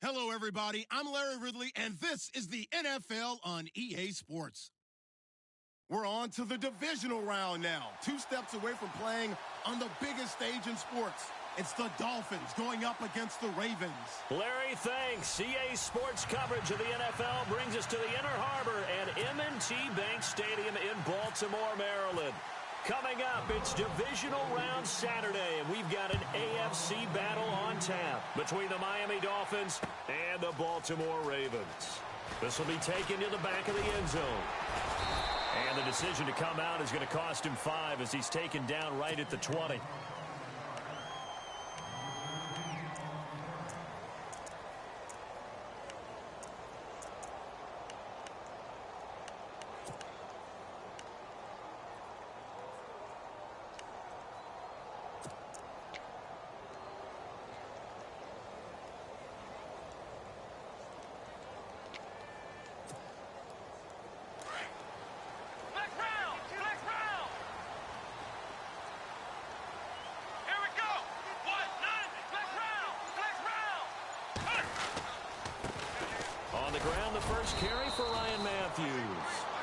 Hello, everybody. I'm Larry Ridley, and this is the NFL on EA Sports. We're on to the divisional round now, 2 steps away from playing on the biggest stage in sports. It's the Dolphins going up against the Ravens. Larry, thanks. EA Sports coverage of the NFL brings us to the Inner Harbor and M&T Bank Stadium in Baltimore, Maryland. Coming up, it's Divisional Round Saturday, and we've got an AFC battle on tap between the Miami Dolphins and the Baltimore Ravens. This will be taken to the back of the end zone. And the decision to come out is going to cost him 5 as he's taken down right at the 20. On the ground, the first carry for Ryan Matthews.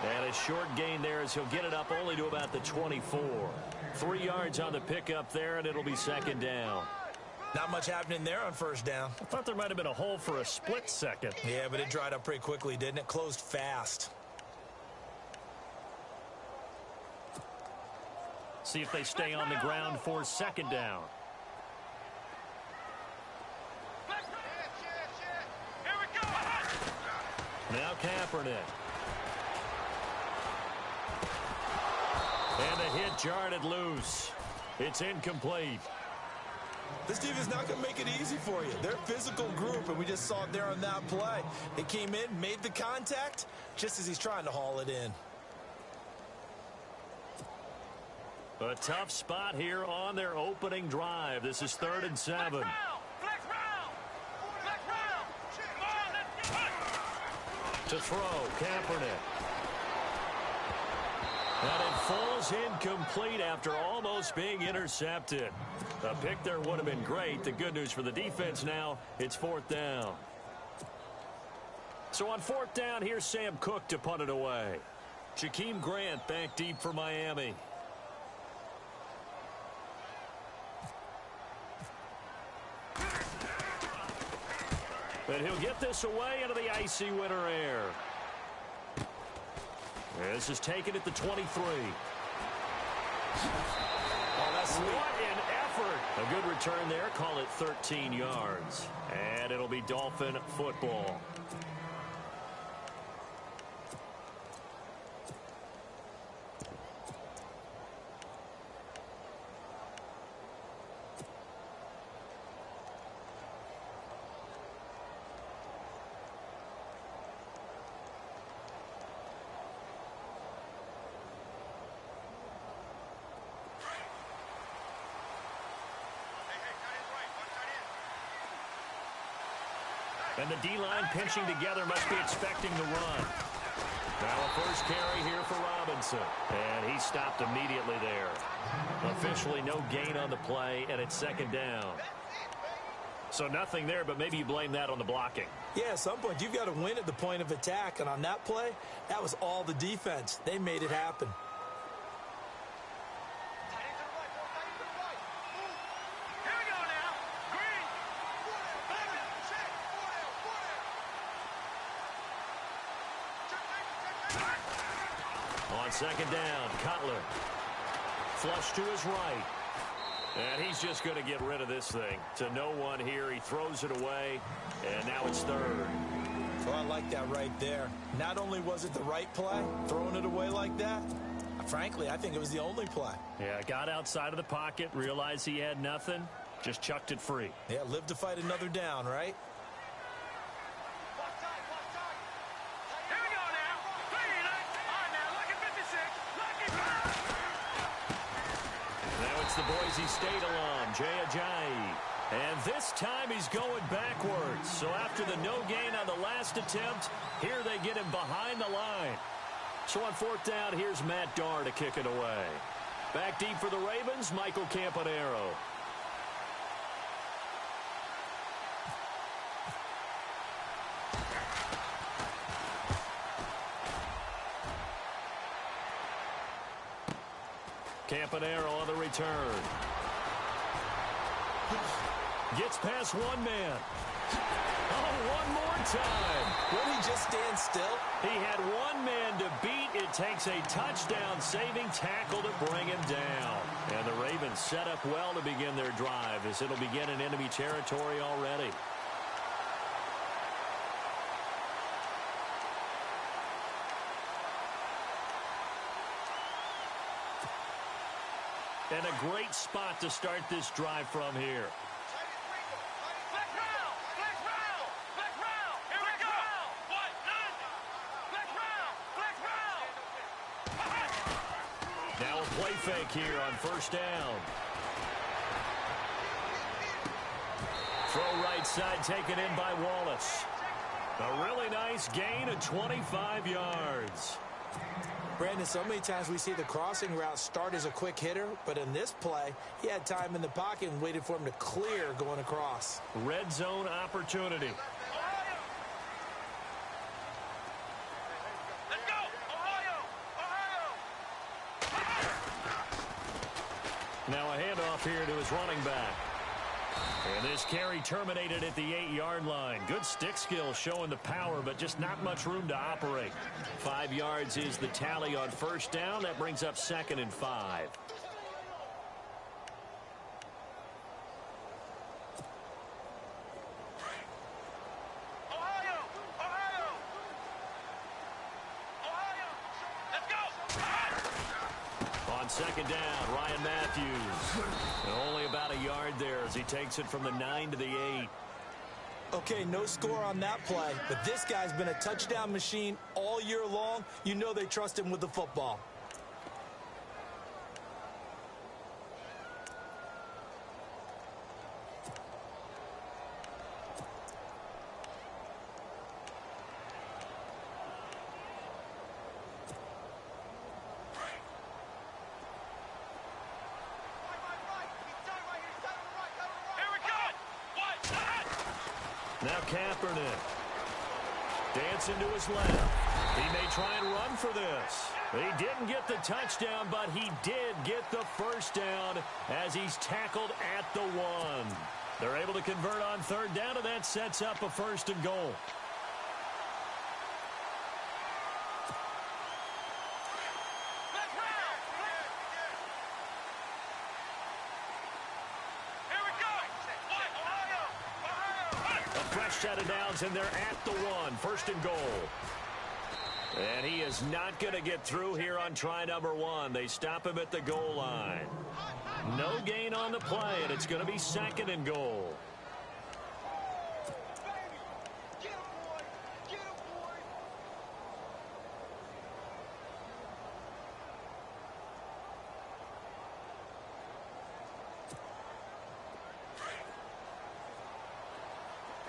And a short gain there as he'll get it up only to about the 24. 3 yards on the pickup there, and it'll be second down. Not much happening there on first down. I thought there might have been a hole for a split second. Yeah, but it dried up pretty quickly, didn't it? Closed fast. See if they stay on the ground for second down. Now Kaepernick. And the hit jarred it loose. It's incomplete. This team is not going to make it easy for you. They're a physical group, and we just saw it there on that play. They came in, made the contact, just as he's trying to haul it in. A tough spot here on their opening drive. This is 3rd and 7. To throw, Kaepernick. And it falls incomplete after almost being intercepted. A pick there would have been great. The good news for the defense now, it's 4th down. So on 4th down, here's Sam Cook to punt it away. Jakeem Grant back deep for Miami. But he'll get this away into the icy winter air. This is taken at the 23. Oh, that's sweet. What an effort. A good return there. Call it 13 yards. And it'll be Dolphin football. And the D-line pinching together must be expecting the run. Now a first carry here for Robinson. And he stopped immediately there. Officially no gain on the play, and it's second down. So nothing there, but maybe you blame that on the blocking. Yeah, at some point you've got to win at the point of attack. And on that play, that was all the defense. They made it happen. On second down, Cutler. Flush to his right. And he's just going to get rid of this thing. To no one here. He throws it away. And now it's 3rd. So I like that right there. Not only was it the right play, throwing it away like that, frankly, I think it was the only play. Yeah, got outside of the pocket, realized he had nothing, just chucked it free. Yeah, live to fight another down, right? The Boise State alum, Jay Ajayi. And this time he's going backwards. So after the no gain on the last attempt, here they get him behind the line. So on 4th down, here's Matt Darr to kick it away. Back deep for the Ravens, Michael Campanaro. Campanero on the return. Gets past one man. Oh, one more time. Will he just stand still? He had one man to beat. It takes a touchdown-saving tackle to bring him down. And the Ravens set up well to begin their drive as it'll begin in enemy territory already. And a great spot to start this drive from here. Now a play fake here on first down. Throw right side taken in by Wallace. A really nice gain of 25 yards. Brandon, so many times we see the crossing route start as a quick hitter, but in this play, he had time in the pocket and waited for him to clear going across. Red zone opportunity. Let's go! Ohio! Now a handoff here to his running back. And this carry terminated at the 8-yard line. Good stick skill showing the power, but just not much room to operate. 5 yards is the tally on first down. That brings up 2nd and 5. Ohio! Let's go! On second down, Ryan Matthews. Only about a yard there as he takes it from the 9 to the 8. Okay, no score on that play, but this guy's been a touchdown machine all year long. You know they trust him with the football. Now Kaepernick. Dancing to his left. He may try and run for this. He didn't get the touchdown, but he did get the first down as he's tackled at the 1. They're able to convert on third down, and that sets up a 1st and goal. Set of downs, and they're at the 1. 1st and goal. And he is not going to get through here on try number 1. They stop him at the goal line. No gain on the play, and it's going to be 2nd and goal.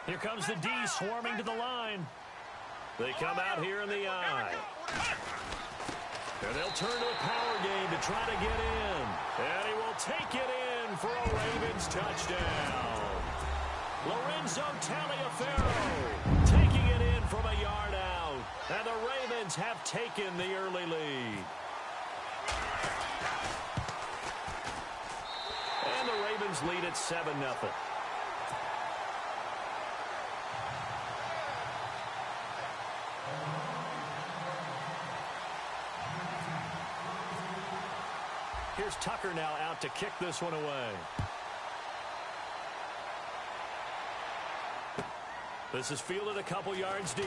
Here comes the D swarming to the line. They come out here in the I. And they'll turn to a power game to try to get in. And he will take it in for a Ravens touchdown. Lorenzo Taliaferro taking it in from a yard out. And the Ravens have taken the early lead. And the Ravens lead at 7-0. Here's Tucker now out to kick this one away. This is fielded a couple yards deep.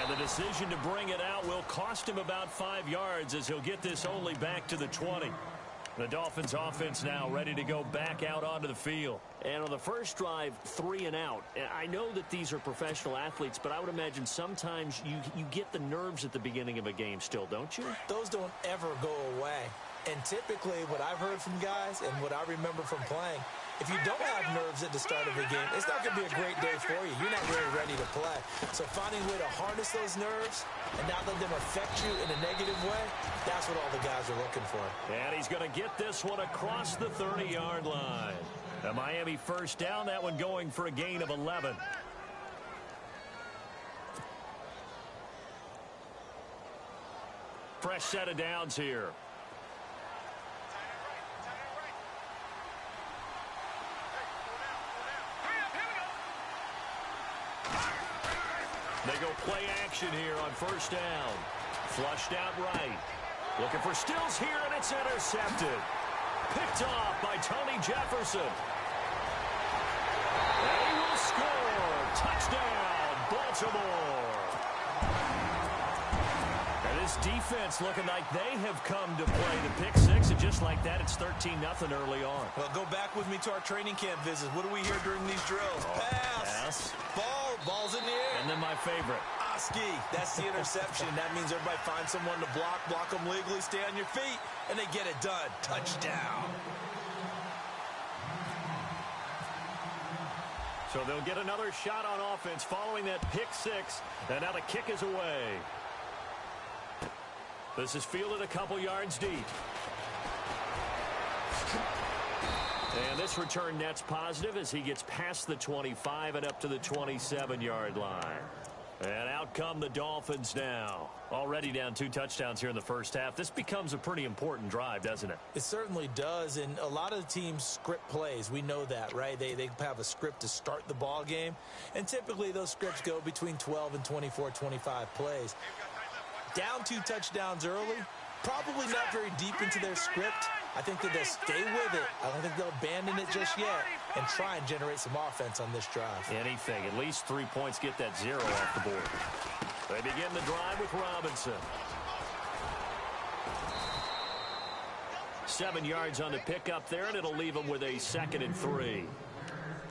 And the decision to bring it out will cost him about 5 yards as he'll get this only back to the 20. The Dolphins offense now ready to go back out onto the field. And on the first drive, 3 and out. I know that these are professional athletes, but I would imagine sometimes you get the nerves at the beginning of a game still, don't you? Those don't ever go away. And typically what I've heard from guys and what I remember from playing, if you don't have nerves at the start of a game, it's not going to be a great day for you. You're not really ready to play. So finding a way to harness those nerves and not let them affect you in a negative way, that's what all the guys are looking for. And he's going to get this one across the 30-yard line. A Miami first down, that one going for a gain of 11. Fresh set of downs here. They go play action here on first down. Flushed out right. Looking for Stills here, and it's intercepted. Picked off by Tony Jefferson. And he will score. Touchdown, Baltimore. And this defense looking like they have come to play the pick six, and just like that, it's 13-0 early on. Well, go back with me to our training camp visits. What do we hear during these drills? Pass. Ball's in the air. And then my favorite. Oski. That's the interception. That means everybody finds someone to block them legally, stay on your feet, and they get it done. Touchdown. So they'll get another shot on offense following that pick six. And now the kick is away. This is fielded a couple yards deep. And this return net's positive as he gets past the 25 and up to the 27-yard line. And out come the Dolphins now. Already down 2 touchdowns here in the first half. This becomes a pretty important drive, doesn't it? It certainly does, and a lot of the teams script plays. We know that, right? They have a script to start the ball game, and typically those scripts go between 12 and 24, 25 plays. Down 2 touchdowns early, probably not very deep into their script. I think that they'll stay with it. I don't think they'll abandon it just yet and try and generate some offense on this drive. Anything. At least 3 points, get that 0 off the board. They begin the drive with Robinson. 7 yards on the pickup there, and it'll leave them with a 2nd and 3.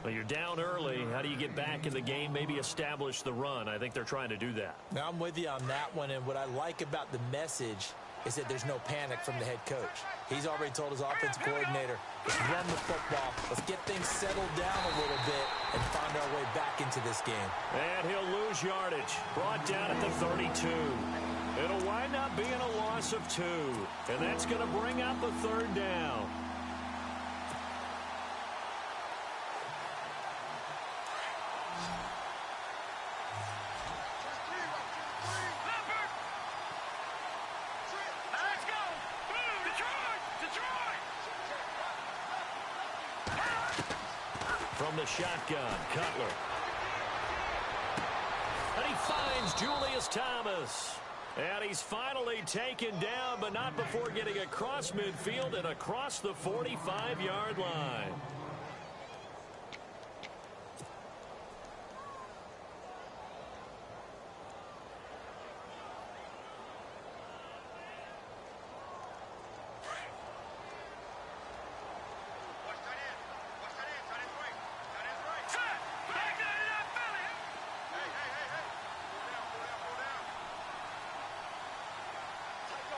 Well, you're down early. How do you get back in the game, maybe establish the run? I think they're trying to do that. Now, I'm with you on that one, and what I like about the message is that there's no panic from the head coach. He's already told his offensive coordinator, let's run the football, let's get things settled down a little bit and find our way back into this game. And he'll lose yardage. Brought down at the 32. It'll wind up being a loss of 2. And that's going to bring up the 3rd down. From the shotgun, Cutler. And he finds Julius Thomas. And he's finally taken down, but not before getting across midfield and across the 45-yard line.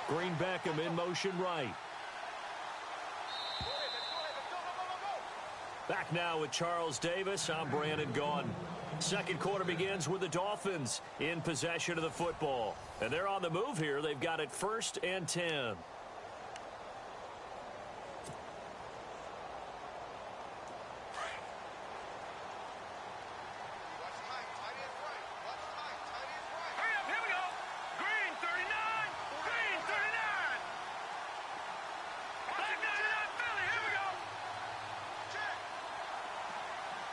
Green Beckham in motion right. Back now with Charles Davis. I'm Brandon Gaudin. Second quarter begins with the Dolphins in possession of the football. And they're on the move here. They've got it 1st and 10.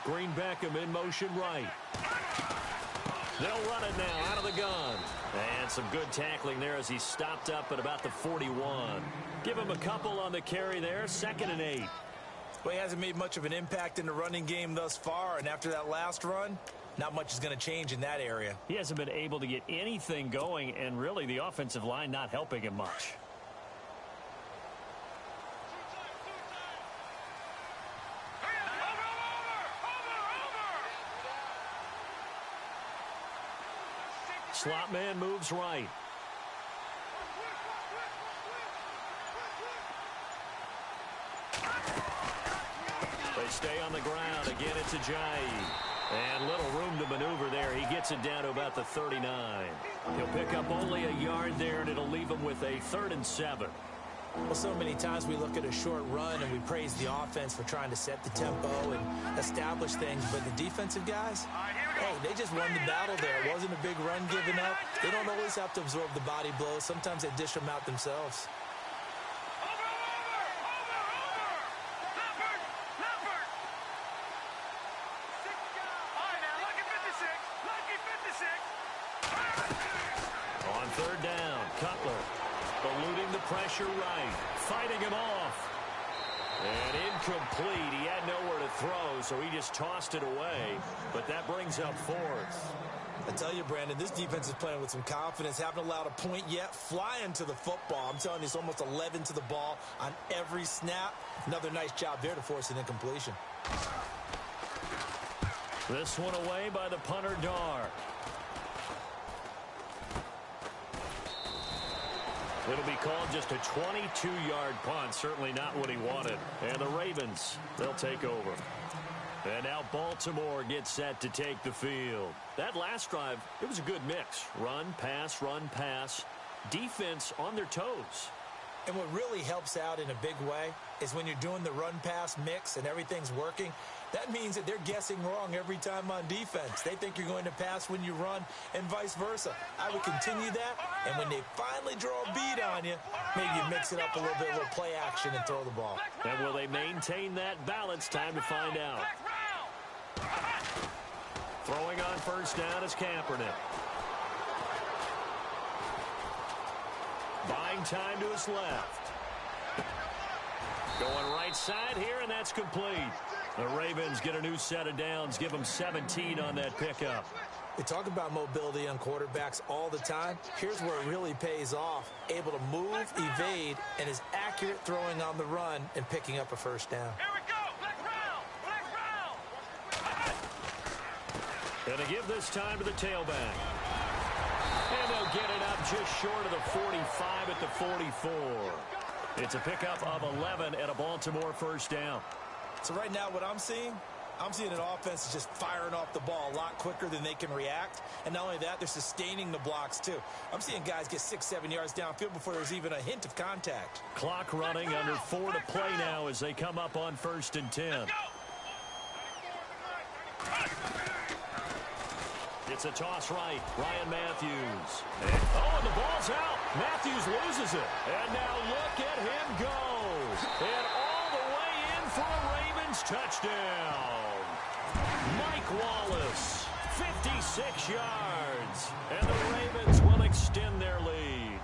Green Beckham in motion right. They'll run it now out of the gun. And some good tackling there as he stopped up at about the 41. Give him a couple on the carry there. 2nd and 8. Well, he hasn't made much of an impact in the running game thus far, and after that last run, not much is going to change in that area. He hasn't been able to get anything going, and really the offensive line not helping him much. Slot man moves right. They stay on the ground. Again, it's Ajayi. And little room to maneuver there. He gets it down to about the 39. He'll pick up only a yard there, and it'll leave him with a 3rd and 7. Well, so many times we look at a short run and we praise the offense for trying to set the tempo and establish things, but the defensive guys, hey, they just won the battle there. It wasn't a big run given up. They don't always have to absorb the body blows. Sometimes they dish them out themselves. On third down, Cutler eluding the pressure right, fighting him off. And incomplete. He had nowhere to throw, so he just tossed it away. But that brings up fourth. I tell you, Brandon, this defense is playing with some confidence. Haven't allowed a point yet. Flying to the football. I'm telling you, it's almost 11 to the ball on every snap. Another nice job there to force an incompletion. This one away by the punter, Dar. It'll be called just a 22-yard punt. Certainly not what he wanted. And the Ravens, they'll take over. And now Baltimore gets set to take the field. That last drive, it was a good mix. Run, pass. Defense on their toes. And what really helps out in a big way is when you're doing the run-pass mix and everything's working, that means that they're guessing wrong every time on defense. They think you're going to pass when you run and vice versa. I would continue that, and when they finally draw a beat on you, maybe you mix it up a little bit, a little play action, and throw the ball. And will they maintain that balance? Time to find out. Throwing on first down is Kaepernick. Buying time to his left. Going right side here, and that's complete. The Ravens get a new set of downs, give them 17 on that pickup. They talk about mobility on quarterbacks all the time. Here's where it really pays off. Able to move, evade, and is accurate throwing on the run and picking up a first down. Here we go! Black round! And to give this time to the tailback. And they'll get it up just short of the 45 at the 44. It's a pickup of 11 and a Baltimore first down. So right now what I'm seeing an offense is just firing off the ball a lot quicker than they can react. And not only that, they're sustaining the blocks too. I'm seeing guys get 6-7 yards downfield before there's even a hint of contact. Clock running, under 4 to play now as they come up on 1st and 10. It's a toss right. Ryan Matthews. And the ball's out. Matthews loses it. And now look at him go. And all the way in for a Ravens touchdown. Mike Wallace, 56 yards. And the Ravens will extend their lead.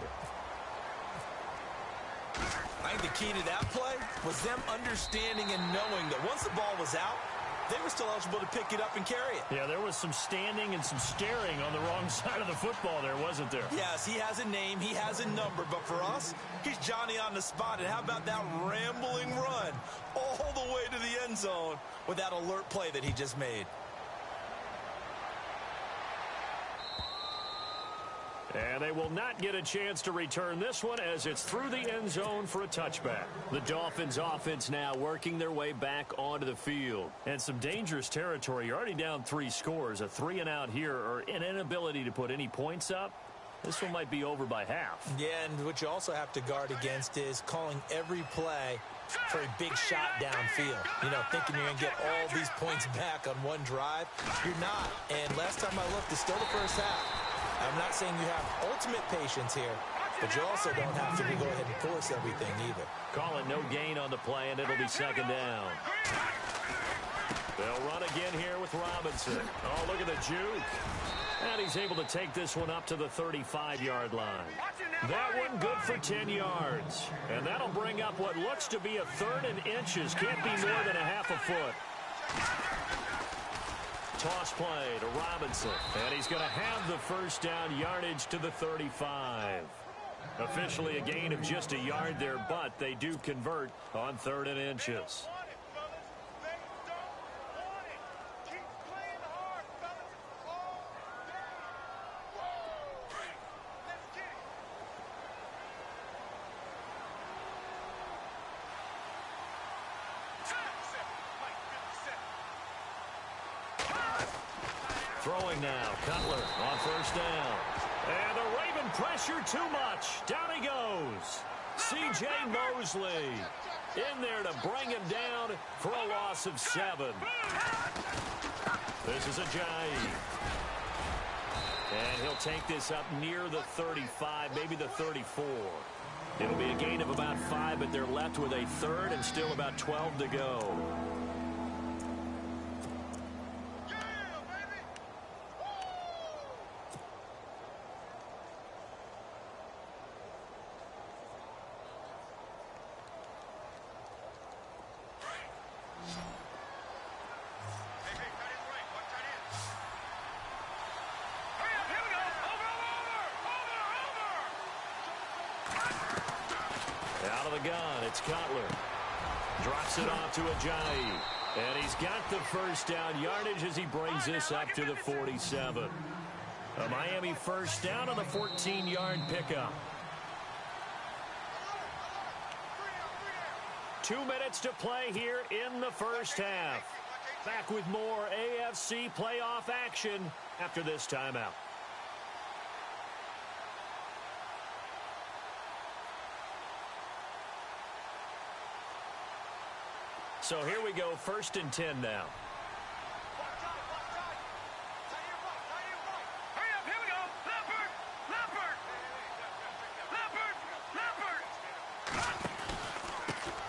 I think the key to that play was them understanding and knowing that once the ball was out, they were still eligible to pick it up and carry it. Yeah, there was some standing and some staring on the wrong side of the football there, wasn't there? Yes, he has a name, he has a number, but for us, he's Johnny on the spot. And how about that rambling run all the way to the end zone with that alert play that he just made? And they will not get a chance to return this one as it's through the end zone for a touchback. The Dolphins offense now working their way back onto the field. And some dangerous territory. You're already down 3 scores. A 3-and-out here or an inability to put any points up. This one might be over by half. Yeah, and what you also have to guard against is calling every play for a big shot downfield. You know, thinking you're going to get all these points back on one drive. You're not. And last time I looked, it's still the first half. I'm not saying you have ultimate patience here, but you also don't have to go ahead and force everything either. Call it no gain on the play, and it'll be 2nd down. They'll run again here with Robinson. Oh, look at the juke. And he's able to take this one up to the 35-yard line. That one good for 10 yards. And that'll bring up what looks to be a 3rd and inches. Can't be more than a half a foot. Toss play to Robinson. And he's going to have the first down, yardage to the 35. Officially a gain of just a yard there, but they do convert on 3rd and inches. Throwing now, Cutler on 1st down. And the Raven pressure too much. Down he goes. C.J. Mosley in there to bring him down for a loss of 7. This is Ajayi. And he'll take this up near the 35, maybe the 34. It'll be a gain of about 5, but they're left with a third and still about 12 to go. Out of the gun, it's Cutler. Drops it off to Ajayi. And he's got the first down yardage as he brings this up to the 47. A Miami first down on the 14-yard pickup. 2 minutes to play here in the first half. Back with more AFC playoff action after this timeout. So here we go, 1st and 10 now.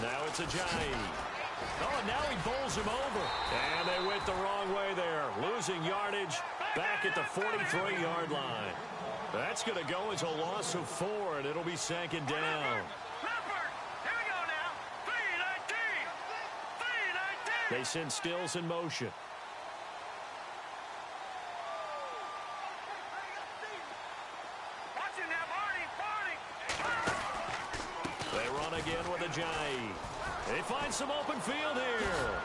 Now it's Ajayi. Oh, and now he bowls him over. And they went the wrong way there. Losing yardage back at the 43-yard line. That's going to go as a loss of 4, and it'll be 2nd down. They send Stills in motion. They run again with Ajayi. They find some open field here.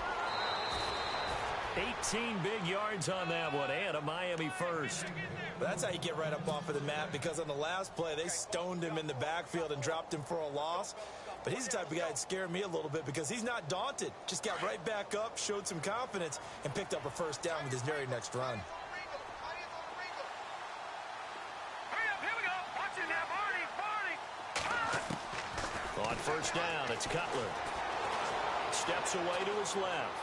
18 big yards on that one, and a Miami first. That's how you get right up off of the mat, because on the last play, they stoned him in the backfield and dropped him for a loss. But he's the type of guy that scared me a little bit because he's not daunted. Just got right back up, showed some confidence, and picked up a first down with his very next run. On first down, it's Cutler. Steps away to his left.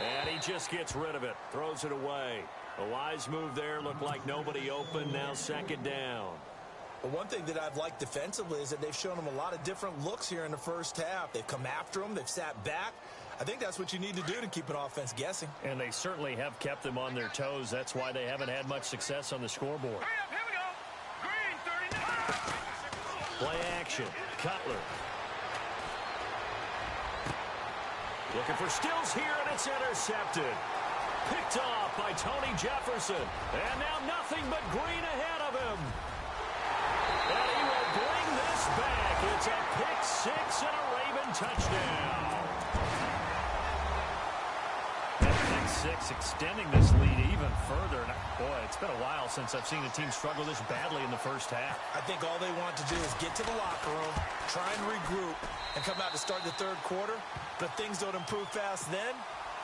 And he just gets rid of it. Throws it away. A wise move there. Looked like nobody open. Now 2nd down. But one thing that I've liked defensively is that they've shown him a lot of different looks here in the first half. They've come after him. They've sat back. I think that's what you need to do to keep an offense guessing. And they certainly have kept them on their toes. That's why they haven't had much success on the scoreboard. Here we go. Green 39. Play action. Cutler. Looking for Stills here, and it's intercepted. Picked off by Tony Jefferson. And now nothing but green ahead of him. And he will bring this back. It's a pick-6 and a Raven touchdown. And pick-6 extending this lead even further. Boy, it's been a while since I've seen a team struggle this badly in the first half. I think all they want to do is get to the locker room, try and regroup, and come out to start the third quarter. But if things don't improve fast then,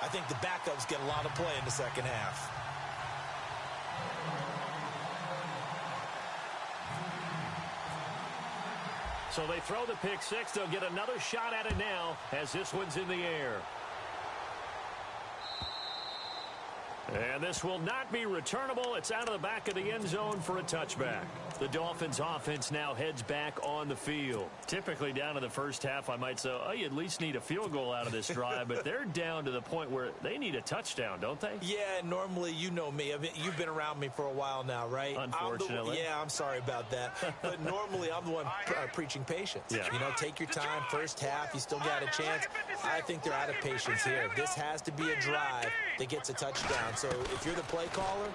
I think the backups get a lot of play in the second half. So they throw the pick-6. They'll get another shot at it now as this one's in the air. And this will not be returnable. It's out of the back of the end zone for a touchback. The Dolphins offense now heads back on the field. Typically down to the first half, I might say, oh, you at least need a field goal out of this drive, but they're down to the point where they need a touchdown, don't they? Yeah, normally, you know me. I mean, you've been around me for a while now, right? Unfortunately. I'm sorry about that. But normally, I'm the one preaching patience. Yeah. You know, take your time. First half, you still got a chance. I think they're out of patience here. This has to be a drive that gets a touchdown. So if you're the play caller,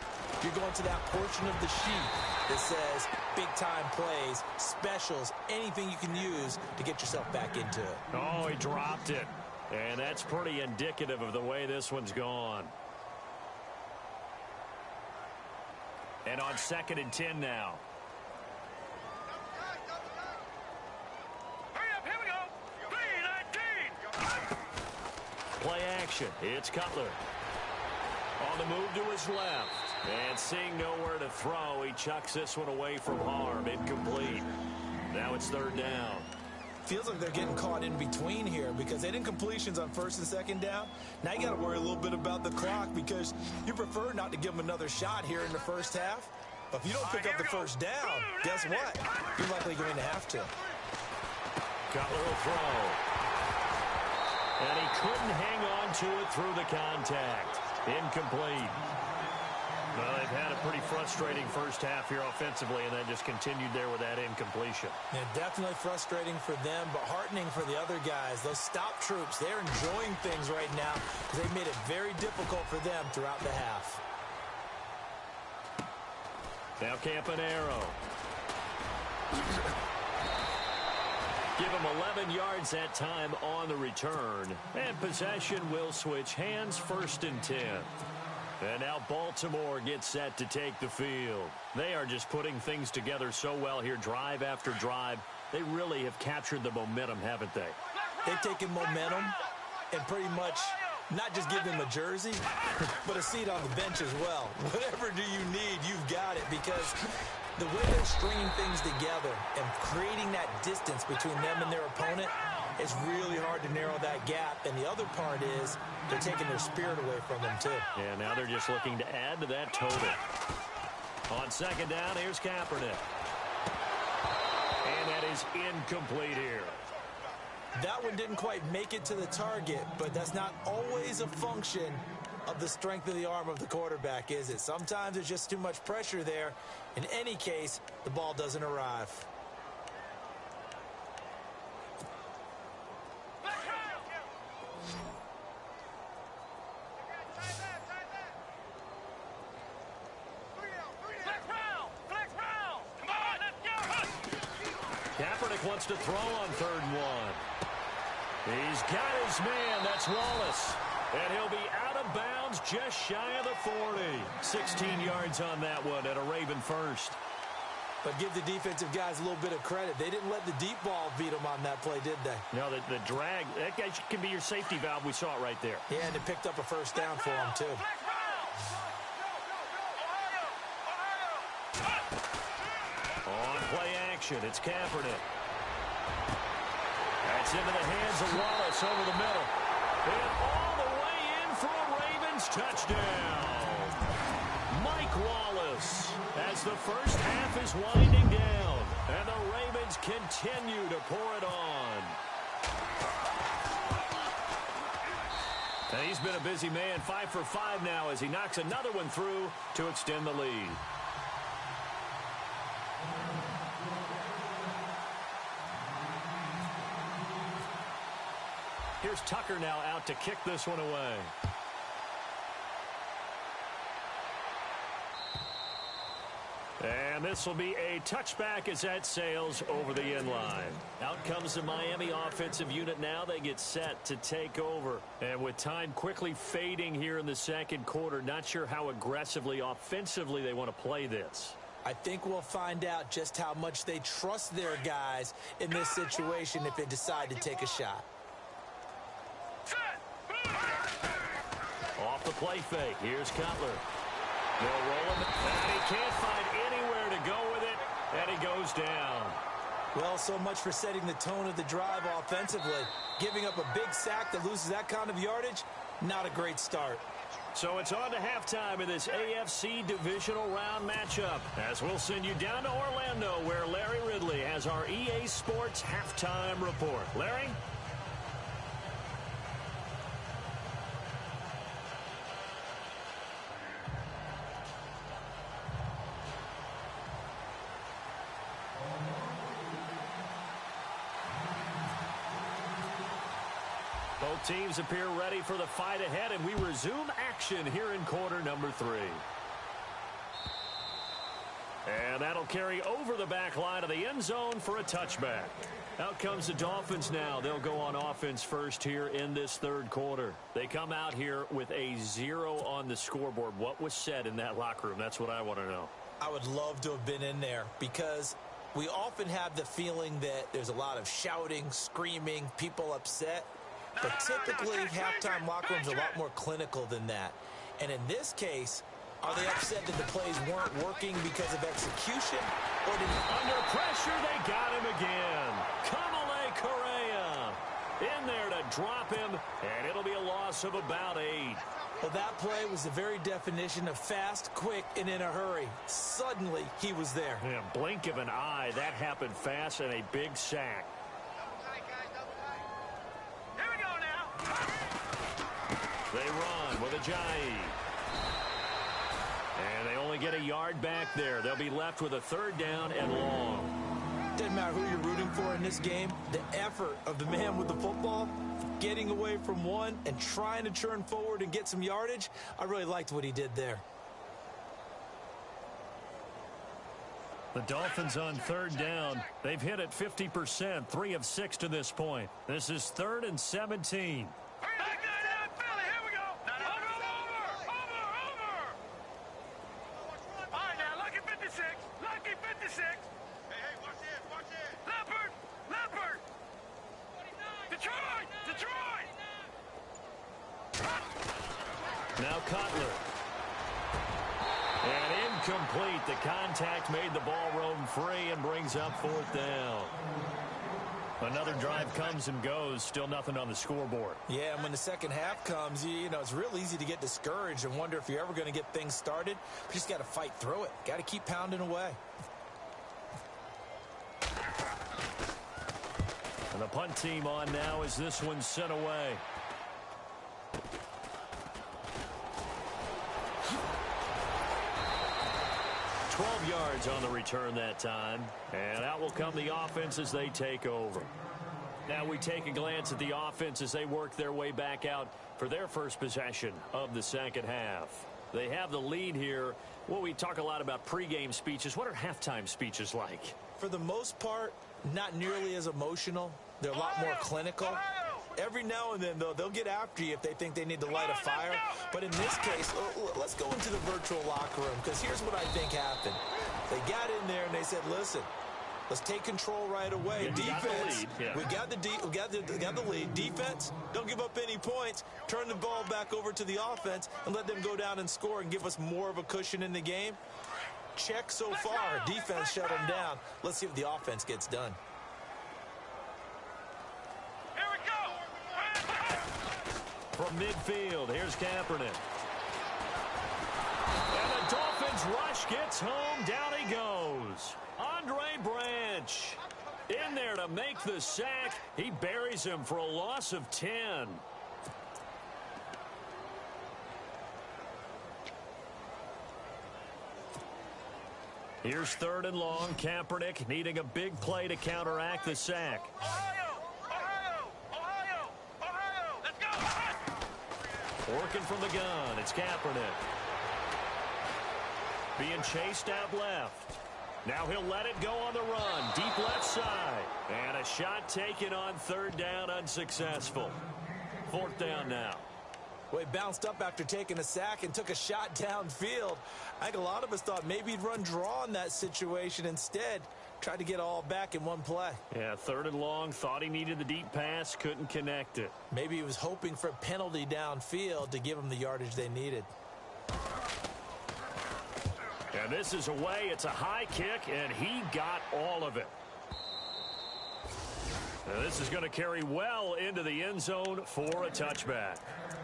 you're going to that portion of the sheet that says big-time plays, specials, anything you can use to get yourself back into it. Oh, he dropped it. And that's pretty indicative of the way this one's gone. And on 2nd and 10 now. Hurry up, here we go. 3-19. Play action. It's Cutler. On the move to his left. And seeing nowhere to throw, he chucks this one away from harm. Incomplete. Now it's third down. Feels like they're getting caught in between here because they didn't completions on first and second down. Now you got to worry a little bit about the clock because you prefer not to give them another shot here in the first half. But if you don't pick up the first down, guess what? You're likely going to have to. Cutler will throw. And he couldn't hang on to it through the contact. Incomplete. Well, they've had a pretty frustrating first half here offensively, and then just continued there with that incompletion. Yeah, definitely frustrating for them, but heartening for the other guys. Those stop troops, they're enjoying things right now because they've made it very difficult for them throughout the half. Now Campanaro. Give him 11 yards that time on the return. And possession will switch hands, 1st and 10. And now Baltimore gets set to take the field. They are just putting things together so well here, drive after drive. They really have captured the momentum, haven't they? They've taken momentum and pretty much not just give them a jersey, but a seat on the bench as well. Whatever do you need, you've got it, because the way they're stringing things together and creating that distance between them and their opponent, it's really hard to narrow that gap. And the other part is they're taking their spirit away from them, too. Yeah, now they're just looking to add to that total. On second down, here's Kaepernick. And that is incomplete here. That one didn't quite make it to the target, but that's not always a function of the strength of the arm of the quarterback, is it? Sometimes there's just too much pressure there. In any case, the ball doesn't arrive. Kaepernick wants to throw on 3rd and 1. He's got his man. That's Wallace. And he'll be out of bounds just shy of the 40. 16 yards on that one at a Raven first. But give the defensive guys a little bit of credit. They didn't let the deep ball beat them on that play, did they? No, the drag, that guy can be your safety valve. We saw it right there. Yeah, and it picked up a first down for them, too. On play action, it's Kaepernick. That's into the hands of Wallace over the middle. And all the way in for a Ravens touchdown. Mike Wallace, as the first half is winding down, and the Ravens continue to pour it on. And he's been a busy man, 5 for 5 now as he knocks another one through to extend the lead. Here's Tucker now out to kick this one away. And this will be a touchback as that sails over the end line. Out comes the Miami offensive unit now. They get set to take over. And with time quickly fading here in the second quarter, not sure how aggressively, offensively they want to play this. I think we'll find out just how much they trust their guys in this situation if they decide to take a shot. Off the play fake. Here's Cutler. They'll roll him. And he can't find anywhere to go with it. And he goes down. Well, so much for setting the tone of the drive offensively. Giving up a big sack that loses that kind of yardage, not a great start. So it's on to halftime in this AFC divisional round matchup. As we'll send you down to Orlando, where Larry Ridley has our EA Sports halftime report. Larry? Both teams appear ready for the fight ahead, and we resume action here in quarter number 3. And that'll carry over the back line of the end zone for a touchback. Out comes the Dolphins now. They'll go on offense first here in this third quarter. They come out here with a 0 on the scoreboard. What was said in that locker room? That's what I want to know. I would love to have been in there because we often have the feeling that there's a lot of shouting, screaming, people upset. But typically, halftime locker rooms are a lot more clinical than that. And in this case, Are they upset that the plays weren't working because of execution? Or did Under pressure, they got him again. Kamale Correa in there to drop him, and it'll be a loss of about 8. Well, that play was the very definition of fast, quick, and in a hurry. Suddenly, he was there. Yeah, blink of an eye, that happened fast and a big sack. Here we go now. They run with Ajayi. And they only get a yard back there. They'll be left with a 3rd down and long. Doesn't matter who you're rooting for in this game. The effort of the man with the football, getting away from one and trying to turn forward and get some yardage, I really liked what he did there. The Dolphins on 3rd down. They've hit it 50%, 3 of 6 to this point. This is 3rd and 17. Now Cutler. And incomplete. The contact made the ball roam free and brings up 4th down. Another drive comes and goes. Still nothing on the scoreboard. Yeah, and when the second half comes, you know, it's real easy to get discouraged and wonder if you're ever going to get things started. You just got to fight through it. Got to keep pounding away. And the punt team on now as this one's sent away. Yards on the return that time, and out will come the offense as they take over. Now we take a glance at the offense as they work their way back out for their first possession of the second half. They have the lead here. Well, we talk a lot about pregame speeches. What are halftime speeches like? For the most part, not nearly as emotional. They're a lot more clinical. Every now and then, though, they'll get after you if they think they need to light a fire. But in this case, let's go into the virtual locker room, because here's what I think happened. They got in there and they said, listen, let's take control right away. Defense, we got the lead. Defense, don't give up any points. Turn the ball back over to the offense and let them go down and score and give us more of a cushion in the game. Check so far. Defense shut them down. Let's see if the offense gets done. From midfield, here's Kaepernick. And the Dolphins rush gets home. Down he goes. Andre Branch in there to make the sack. He buries him for a loss of 10. Here's 3rd and long. Kaepernick needing a big play to counteract the sack. Working from the gun, it's Kaepernick. Being chased out left. Now he'll let it go on the run. Deep left side. And a shot taken on 3rd down, unsuccessful. 4th down now. Well, he bounced up after taking a sack and took a shot downfield. I think a lot of us thought maybe he'd run draw in that situation. Instead, tried to get all back in one play. Yeah, 3rd and long. Thought he needed the deep pass. Couldn't connect it. Maybe he was hoping for a penalty downfield to give him the yardage they needed. And this is away. It's a high kick, and he got all of it. Now this is going to carry well into the end zone for a touchback.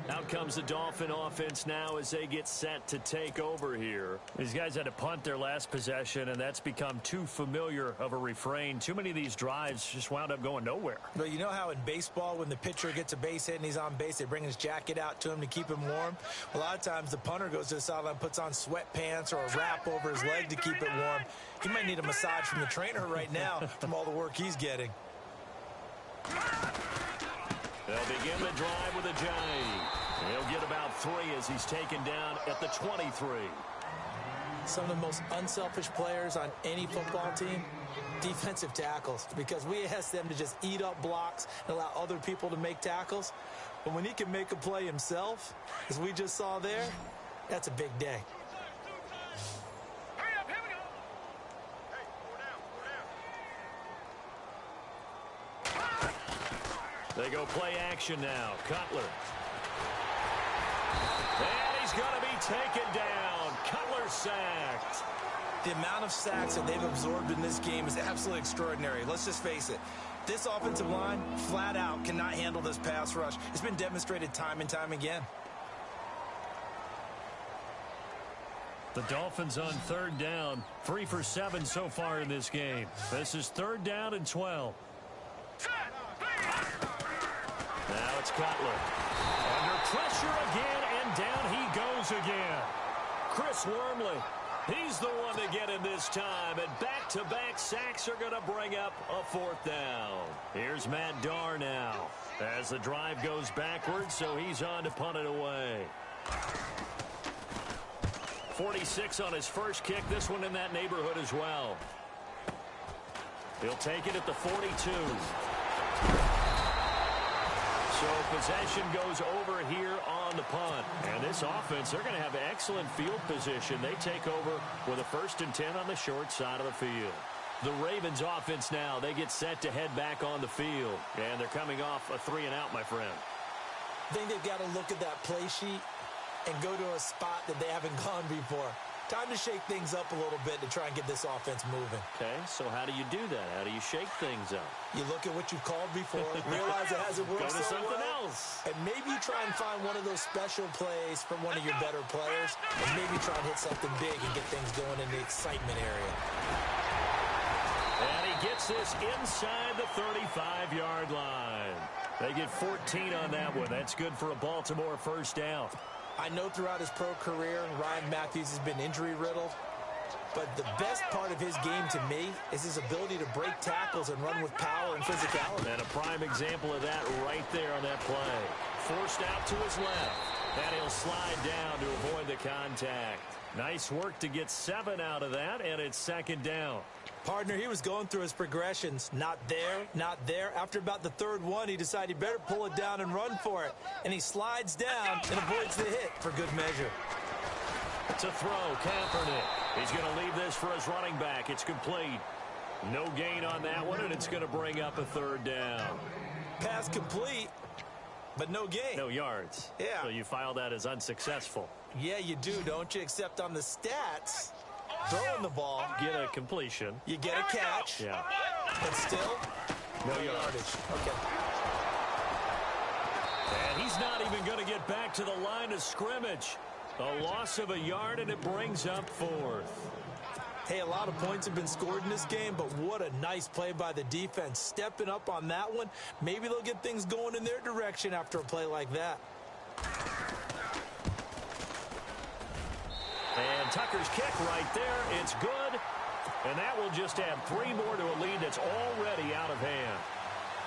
Out comes the Dolphin offense now as they get set to take over here. These guys had to punt their last possession, and that's become too familiar of a refrain. Too many of these drives just wound up going nowhere. But you know how in baseball, when the pitcher gets a base hit and he's on base, they bring his jacket out to him to keep him warm? A lot of times the punter goes to the sideline, puts on sweatpants or a wrap over his leg to keep it warm. He might need a massage from the trainer right now from all the work he's getting. They'll begin the drive with Ajayi. He'll get about 3 as he's taken down at the 23. Some of the most unselfish players on any football team, defensive tackles, because we ask them to just eat up blocks and allow other people to make tackles. But when he can make a play himself, as we just saw there, that's a big day. They go play action now. Cutler. And he's going to be taken down. are sacked. The amount of sacks that they've absorbed in this game is absolutely extraordinary. Let's just face it. This offensive line, flat out, cannot handle this pass rush. It's been demonstrated time and time again. The Dolphins on third down, 3 for 7 so far in this game. This is 3rd down and 12. Now it's Cutler. Under pressure again, and down he goes again. Chris Wormley, he's the one to get him this time, and back-to-back sacks are going to bring up a 4th down. Here's Matt Darr now as the drive goes backwards, so he's on to punt it away. 46 on his first kick, this one in that neighborhood as well. He'll take it at the 42. So possession goes over here on the punt. And this offense, they're going to have excellent field position. They take over with a 1st and 10 on the short side of the field. The Ravens offense now, they get set to head back on the field. And they're coming off a 3-and-out, my friend. I think they've got to look at that play sheet and go to a spot that they haven't gone before. Time to shake things up a little bit to try and get this offense moving. Okay, so how do you do that? How do you shake things up? You look at what you've called before, realize it hasn't worked Go to so something well, else. and maybe try and find one of those special plays from one of your better players, and maybe try and hit something big and get things going in the excitement area. And he gets this inside the 35-yard line. They get 14 on that one. That's good for a Baltimore 1st down. I know throughout his pro career, Ryan Matthews has been injury-riddled, but the best part of his game to me is his ability to break tackles and run with power and physicality. And a prime example of that right there on that play. Forced out to his left, and he'll slide down to avoid the contact. Nice work to get 7 out of that, and it's 2nd down. Partner, he was going through his progressions. Not there, not there. After about the 3rd one, he decided he better pull it down and run for it. And he slides down and avoids the hit for good measure. To throw, Kaepernick. He's going to leave this for his running back. It's complete. No gain on that one, and it's going to bring up a 3rd down. Pass complete, but no gain. No yards. Yeah. So you file that as unsuccessful. Yeah, you do, don't you? Except on the stats, throwing the ball, Get a completion. you get a catch, Yeah. but still, No no yards. yardage. Okay. And he's not even going to get back to the line of scrimmage. A loss of a yard, and it brings up 4th. Hey, a lot of points have been scored in this game, but what a nice play by the defense. Stepping up on that one, maybe they'll get things going in their direction after a play like that. And Tucker's kick right there. It's good. And that will just add 3 more to a lead that's already out of hand.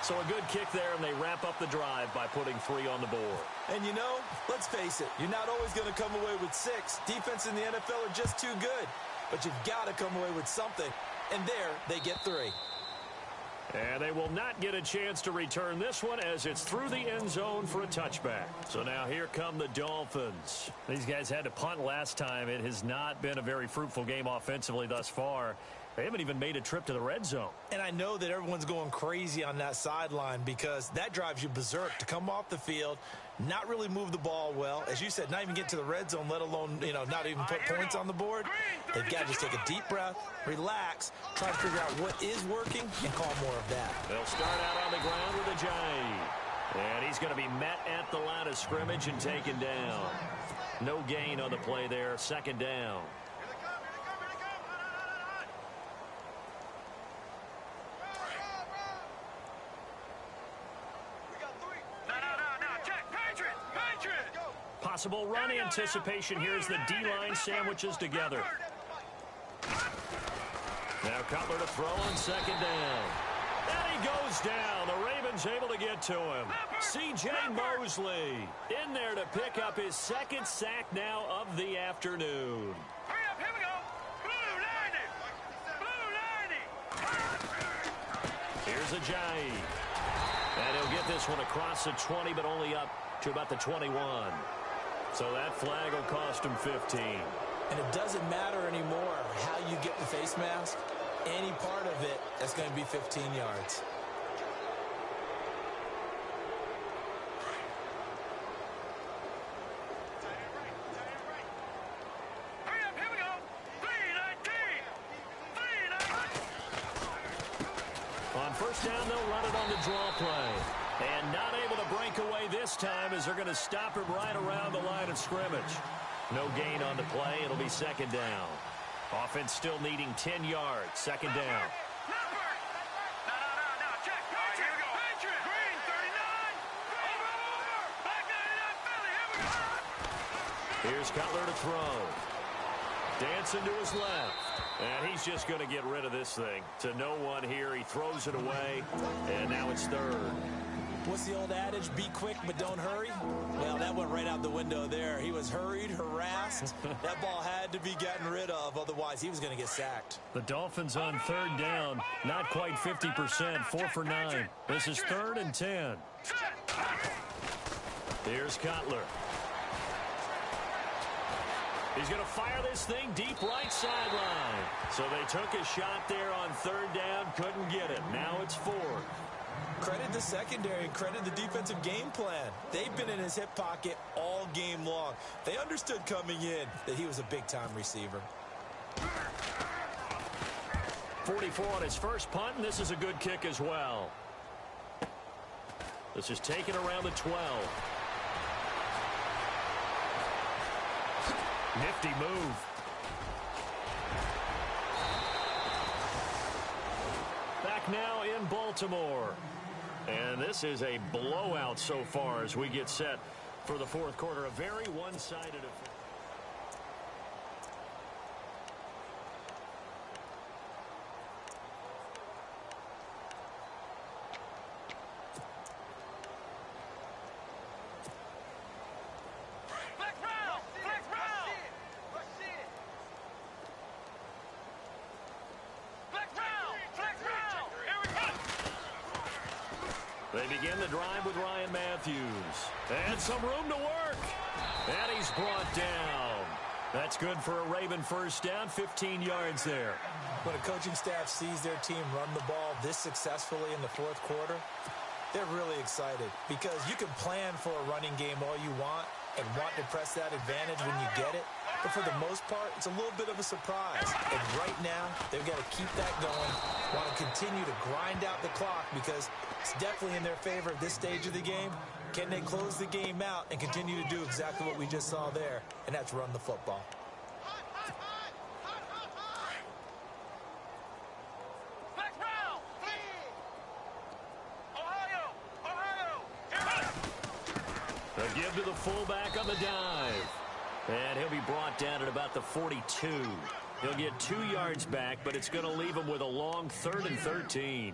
So a good kick there, and they wrap up the drive by putting 3 on the board. And you know, let's face it, you're not always going to come away with 6. Defense in the NFL are just too good. But you've got to come away with something. And there, they get 3. And they will not get a chance to return this one as it's through the end zone for a touchback. So now here come the Dolphins. These guys had to punt last time. It has not been a very fruitful game offensively thus far. They haven't even made a trip to the red zone. And I know that everyone's going crazy on that sideline because that drives you berserk to come off the field, not really move the ball well. As you said, not even get to the red zone, let alone, not even put points on the board. They've got to just take a deep breath, relax, try to figure out what is working, and call more of that. They'll start out on the ground with a Ajayi. And he's going to be met at the line of scrimmage and taken down. No gain on the play there, 2nd down. Possible run anticipation here as the D-line sandwiches together. Now Cutler to throw on 2nd down. And he goes down. The Ravens able to get to him. C.J. Mosley in there to pick up his 2nd sack now of the afternoon. Hurry up, here we go. Blue 90. Here's Ajayi. And he'll get this one across the 20, but only up to about the 21. So that flag will cost him 15. And it doesn't matter anymore how you get the face mask. Any part of it, that's going to be 15 yards. Hurry up, here we go. first down, they'll run it on the draw play. And not able to break away this time as they're going to stop him right around the line of scrimmage. No gain on the play. It'll be second down. Offense still needing 10 yards. Second down. Here's Cutler to throw. Dancing to his left. And he's just going to get rid of this thing. To no one here. He throws it away. And now it's third. What's the old adage? Be quick, but don't hurry? Well, that went right out the window there. He was hurried, harassed. That ball had to be gotten rid of. Otherwise, he was going to get sacked. The Dolphins on third down. Not quite 50%. 4 for 9. This is 3rd and 10. Here's Cutler. He's going to fire this thing deep right sideline. So they took a shot there on third down. Couldn't get it. Now it's 4th. Credit the secondary and credit the defensive game plan. They've been in his hip pocket all game long. They understood coming in that he was a big-time receiver. 44 on his first punt, and this is a good kick as well. This is taken around the 12. Nifty move. Back now in Baltimore. And this is a blowout so far as we get set for the fourth quarter. A very one-sided affair. They begin the drive with Ryan Matthews. And some room to work. And he's brought down. That's good for a Raven first down, 15 yards there. When a coaching staff sees their team run the ball this successfully in the fourth quarter, they're really excited because you can plan for a running game all you want and want to press that advantage when you get it. But for the most part, it's a little bit of a surprise. And right now, they've got to keep that going, want to continue to grind out the clock because it's definitely in their favor at this stage of the game. Can they close the game out and continue to do exactly what we just saw there, and that's run the football. A give to the fullback on the dive. And he'll be brought down at about the 42. He'll get 2 yards back, but it's going to leave him with a long 3rd and 13.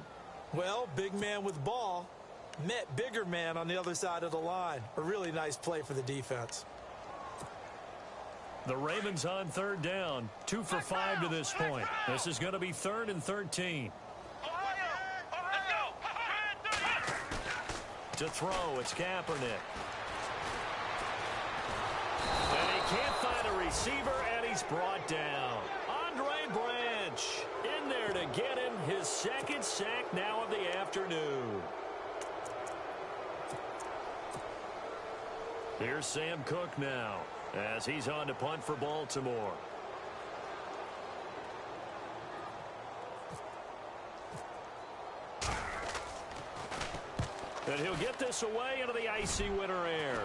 Well, big man with ball met bigger man on the other side of the line. A really nice play for the defense. The Ravens on third down. 2 for 5 to this point. This is going to be 3rd and 13. To throw, it's Kaepernick. And he can't find a receiver, and he's brought down. Andre Branch in there to get him his second sack now of the afternoon. Here's Sam Cook now as he's on to punt for Baltimore. And he'll get this away into the icy winter air.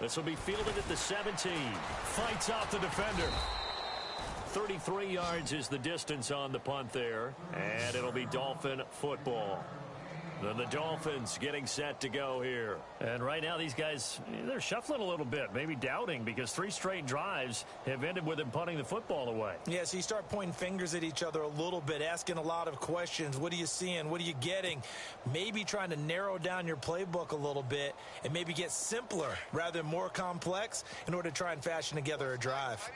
This will be fielded at the 17. Fights off the defender. 33 yards is the distance on the punt there. And it'll be Dolphin football. Then the Dolphins getting set to go here. And right now these guys, they're shuffling a little bit, maybe doubting, because 3 straight drives have ended with them punting the football away. Yeah, so you start pointing fingers at each other a little bit, asking a lot of questions. What are you seeing? What are you getting? Maybe trying to narrow down your playbook a little bit and maybe get simpler rather than more complex in order to try and fashion together a drive.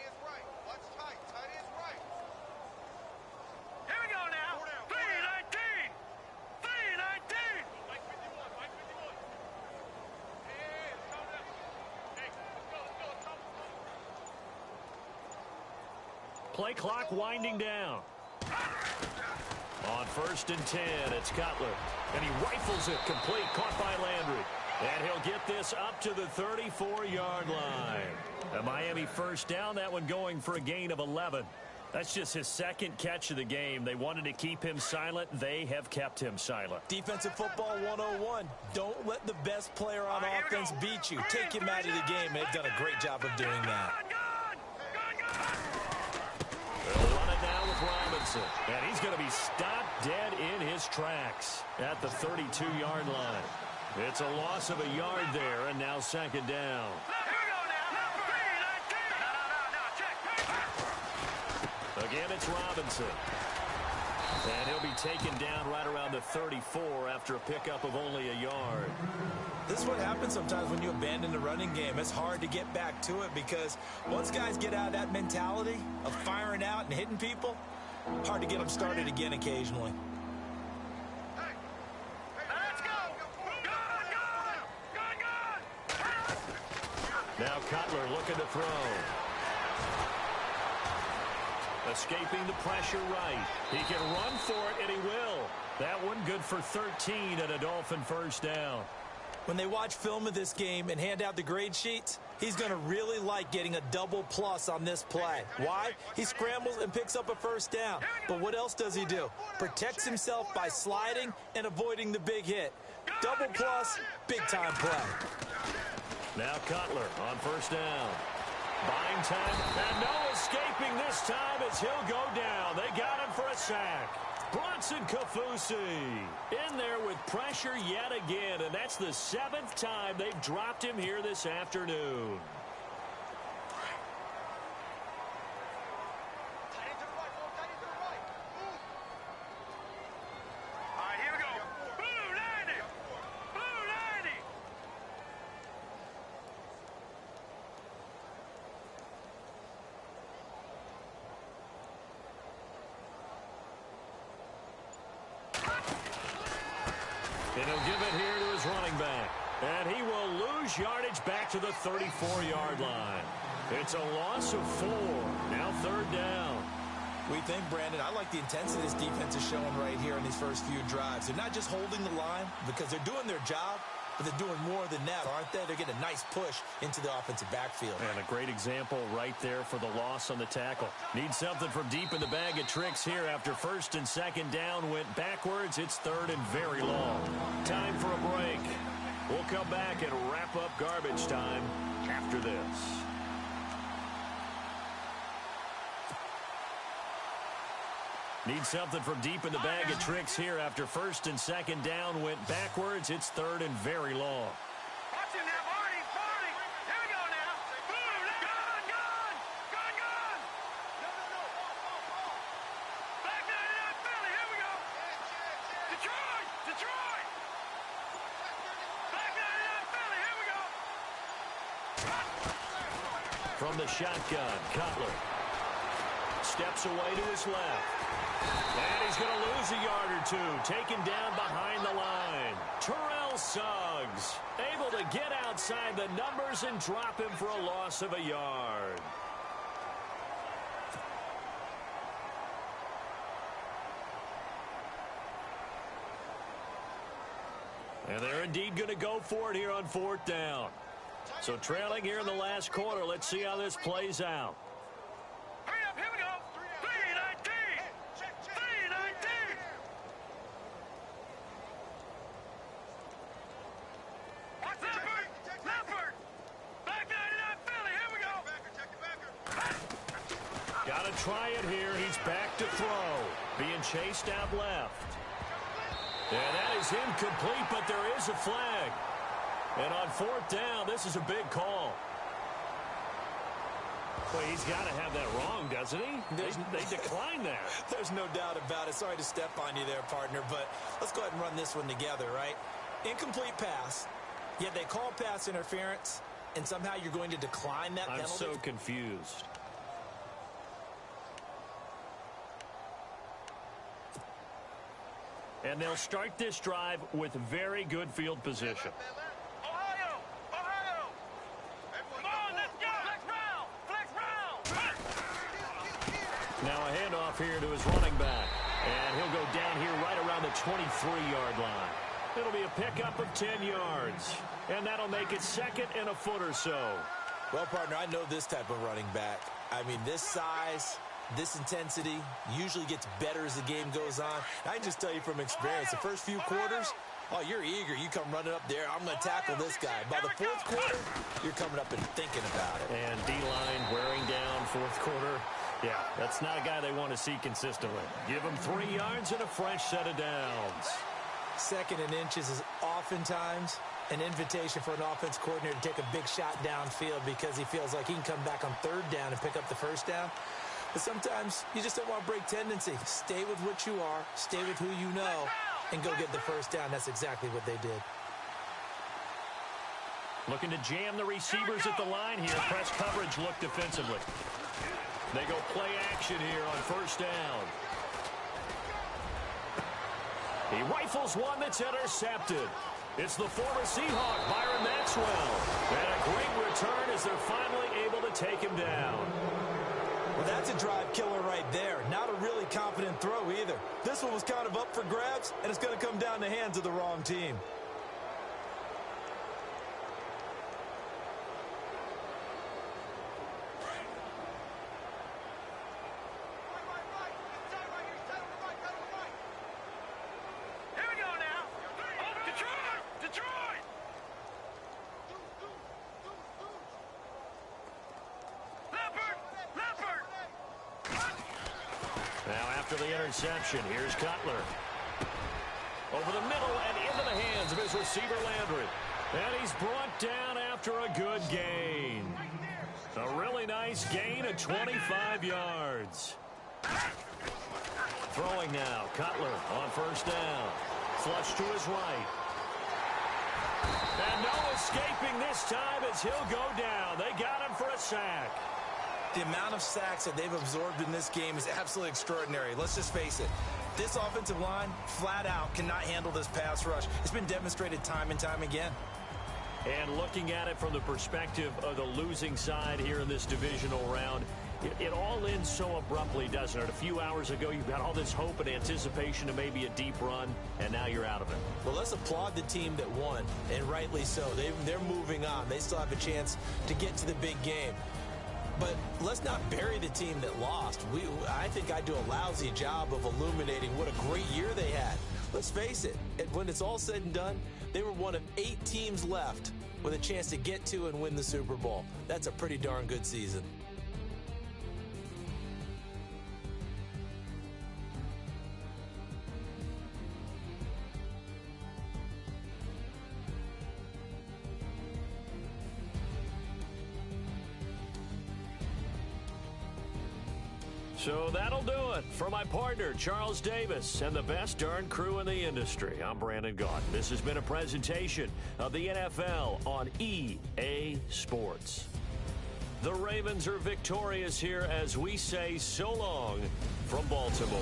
Play clock winding down. On 1st and 10, it's Cutler. And he rifles it complete, caught by Landry. And he'll get this up to the 34-yard line. A Miami first down, that one going for a gain of 11. That's just his second catch of the game. They wanted to keep him silent. They have kept him silent. Defensive football 101. Don't let the best player on offense beat you. Take him out of the game. They've done a great job of doing that. They'll run it now with Robinson. And he's going to be stopped dead in his tracks at the 32-yard line. It's a loss of a yard there, and now second down. Again, it's Robinson. And he'll be taken down right around the 34 after a pickup of only a yard. This is what happens sometimes when you abandon the running game. It's hard to get back to it because once guys get out of that mentality of firing out and hitting people, hard to get them started again occasionally. Now Cutler looking to throw. Escaping the pressure right. He can run for it, and he will. That one good for 13 and a Dolphin first down. When they watch film of this game and hand out the grade sheets, he's going to really like getting a double plus on this play. Why? He scrambles and picks up a first down. But what else does he do? Protects himself by sliding and avoiding the big hit. Double plus, big-time play. Now Cutler on first down. Buying time, and no escaping this time as he'll go down. They got him for a sack. Bronson Kafusi in there with pressure yet again, and that's the 7th time they've dropped him here this afternoon. And he'll give it here to his running back. And he will lose yardage back to the 34-yard line. It's a loss of 4. Now third down. We think, Brandon, I like the intensity this defense is showing right here in these first few drives. They're not just holding the line because they're doing their job, but they're doing more than that, aren't they? They're getting a nice push into the offensive backfield. And a great example right there for the loss on the tackle. Need something from deep in the bag of tricks here after first and second down went backwards. It's third and very long. Time for a break. We'll come back and wrap up garbage time after this. Need something from deep in the bag of tricks here after first and second down went backwards. It's third and very long. Watch him now, Barney, Barney. Here we go now. Gone. Back 99 Philly, here we go. Detroit. Back 99 Philly, here we go. From the shotgun, Cutler steps away to his left. And he's going to lose a yard or two. Taken down behind the line. Terrell Suggs able to get outside the numbers and drop him for a loss of a yard. And they're indeed going to go for it here on fourth down. So trailing here in the last quarter. Let's see how this plays out. Hurry up, here we go. 319. Watch Leopard. Back 99 Philly, here we go. Got to try it here. He's back to throw. Being chased out left. And that is incomplete, but there is a flag. And on fourth down, this is a big call. Well, he's got to have that wrong, doesn't he? They declined that. There's no doubt about it. Sorry to step on you there, partner, but let's go ahead and run this one together, right? Incomplete pass, yet they call pass interference, and somehow you're going to decline that penalty? I'm so confused. And they'll start this drive with very good field position. Ohio. Come on, let's go. Flex round. Now a handoff here to his running back. And he'll go down here right around the 23-yard line. It'll be a pickup of 10 yards. And that'll make it second and a foot or so. Well, partner, I know this type of running back. I mean, this size, This intensity usually gets better as the game goes on. I can just tell you from experience, the first few quarters, oh, you're eager. You come running up there. I'm going to tackle this guy. By the fourth quarter, you're coming up and thinking about it. And D-line wearing down fourth quarter. Yeah, that's not a guy they want to see consistently. Give him 3 yards and a fresh set of downs. Second and inches is oftentimes an invitation for an offense coordinator to take a big shot downfield because he feels like he can come back on third down and pick up the first down. But sometimes you just don't want to break tendency. Stay with what you are, stay with who you know, and go get the first down. That's exactly what they did. Looking to jam the receivers at the line here. Press coverage look defensively. They go play action here on first down. He rifles one that's intercepted. It's the former Seahawk, Byron Maxwell. And a great return as they're finally able to take him down. Well, that's a drive killer right there. Not a really confident throw either. This one was kind of up for grabs, and it's going to come down the hands of the wrong team. Interception. Here's Cutler. Over the middle and into the hands of his receiver Landry. And he's brought down after a good gain. A really nice gain of 25 yards. Throwing now. Cutler on first down. Flush to his right. And no escaping this time as he'll go down. They got him for a sack. The amount of sacks that they've absorbed in this game is absolutely extraordinary. Let's just face it. This offensive line, flat out, cannot handle this pass rush. It's been demonstrated time and time again. And looking at it from the perspective of the losing side here in this divisional round, it all ends so abruptly, doesn't it? A few hours ago, you've got all this hope and anticipation of maybe a deep run, and now you're out of it. Well, let's applaud the team that won, and rightly so. They're moving on. They still have a chance to get to the big game. But let's not bury the team that lost. I think I do a lousy job of illuminating what a great year they had. Let's face it, when it's all said and done, they were one of 8 teams left with a chance to get to and win the Super Bowl. That's a pretty darn good season. So that'll do it for my partner, Charles Davis, and the best darn crew in the industry. I'm Brandon Gaudin. This has been a presentation of the NFL on EA Sports. The Ravens are victorious here as we say so long from Baltimore.